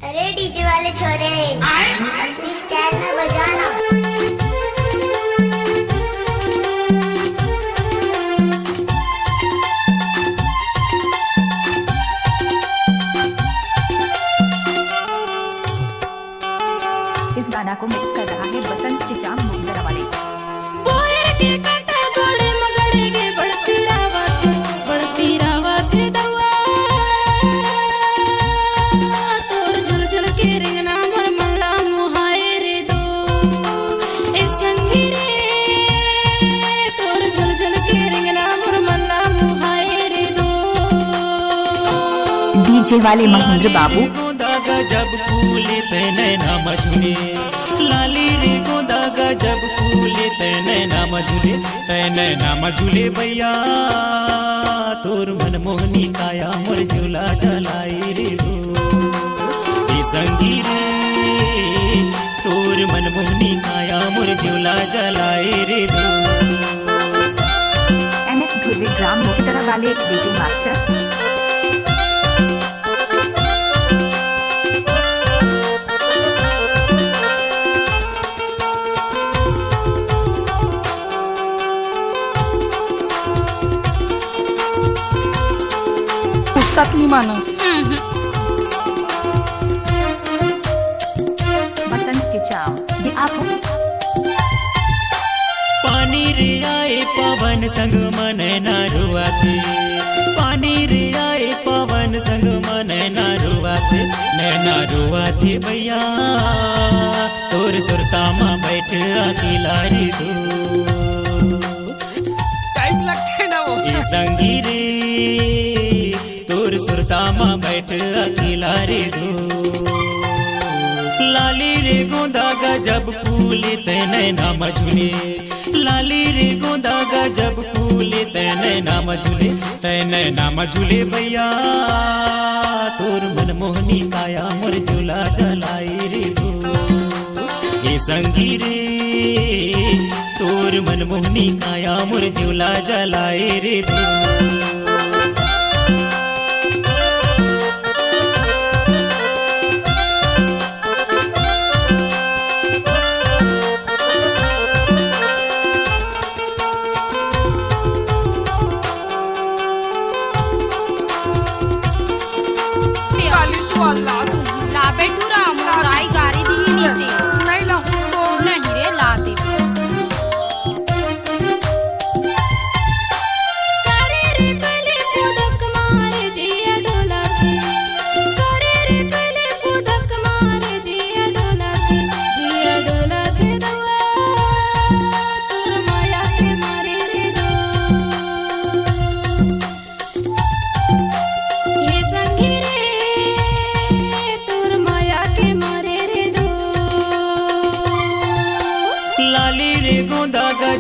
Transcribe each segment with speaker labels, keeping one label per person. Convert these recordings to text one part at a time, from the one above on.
Speaker 1: अरे डीजे वाले छोरे अपनी स्टाइल में बजाना।
Speaker 2: इस गाना को मिक्स कर रहा है बसंत चिचाम मुंदरा वाले। डीजे वाले महेंद्र बाबू।
Speaker 3: जब फूले तेने नाम झूले लाली रे गोदागा जब फूले तेने नाम झूले भैया तोर मन मोहनी काया मोर झूला जलाई रे दो संगी रे तोर मन मोहनी काया मोर झूला जलाई रे दो।
Speaker 2: MS ध्रुवी ग्राम मोहितरा वाले डीजे मास्टर।
Speaker 4: पुस्तकनी मानस
Speaker 2: बसंत चिचाम ये आप हो।
Speaker 3: पानी रे आए पवन संग मन ना रुआ थे पानी रे आए पवन संग मन ना रुआ थे भैया तोर सुरता माँ बैठ अकेला रे दो
Speaker 4: टाइम लगते ना वो
Speaker 3: संगी रे तोर सुरता माँ बैठ अकेला रे दो लाली रे गोदागा जब फूले तेने नाम झूले लाली रे गोदागा जब फूले तेने नाम झूले भैया तोर मन मोहनी काया मोर झूला जलाई रे दो ये संगी रे तोर मन मोहनी काया मोर झूला जलाई रे दो।
Speaker 4: नहीं ला
Speaker 5: नहीं रे ला दे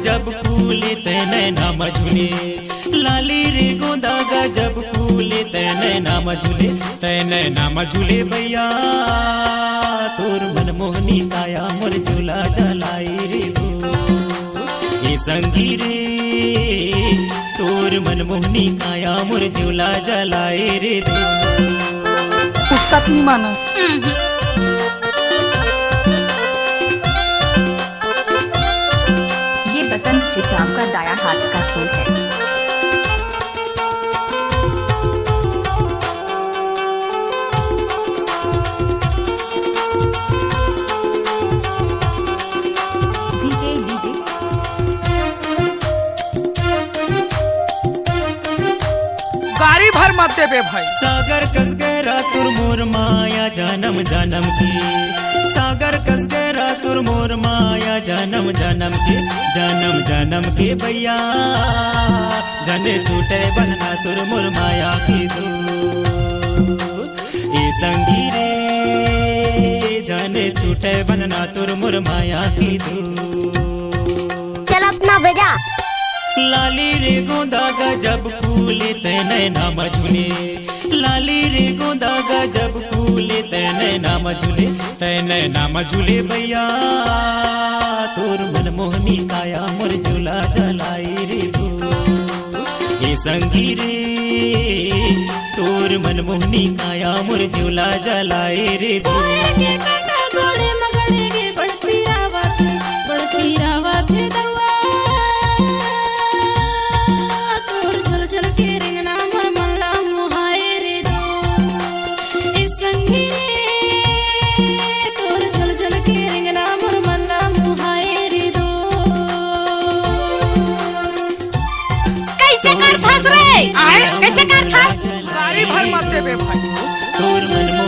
Speaker 3: जब फूले तेने नाम झूले लाली रे गोदागा जब फूले तेने नाम झूले भैया तोर मन मोहनी काया मोर झूला जलाई रे दो ये संगी रे तोर मन मोहनी काया मोर झूला जलाई रे दो।
Speaker 4: पुस्तकनी मानस
Speaker 2: बसंत चिचाम का दाया हाथ का खेल है। डीजे
Speaker 4: गाड़ी भर मत दे बे भाई।
Speaker 3: सागर कस गहरा तुर मोर माया जन्म जन्म की सागर कस गहरा तुर मोर माया जन्म जन्म के भैया जने छूटे बंधना तुर मोर माया की दो ए संगी रे जने छूटे बंधना तुर मोर माया की दो।
Speaker 1: चल अपना बजा
Speaker 3: लाली रे गोदागा जब फूले तेने नाम झूले लाली रे गोदागा जब फूले तेने नाम झूले भैया तोर मन मोहनी काया मोर झूला जलाई रे दो ए संगी रे तोर मनमोहनी काया मोर झूला जलाए रे दो
Speaker 5: के काटा गोड़े मगड़े के बड़ पीरावत दवा तोर झल झल के रिंगना मोर मल्ला मुहाए रे दो ए संगी रे तोर झल झल के रिंगना मोर मल्ला मुहाए रे दो कैसे कर थास रे कैसे कर थास
Speaker 4: गाड़ी भर मत देबे भाई
Speaker 3: तोर मन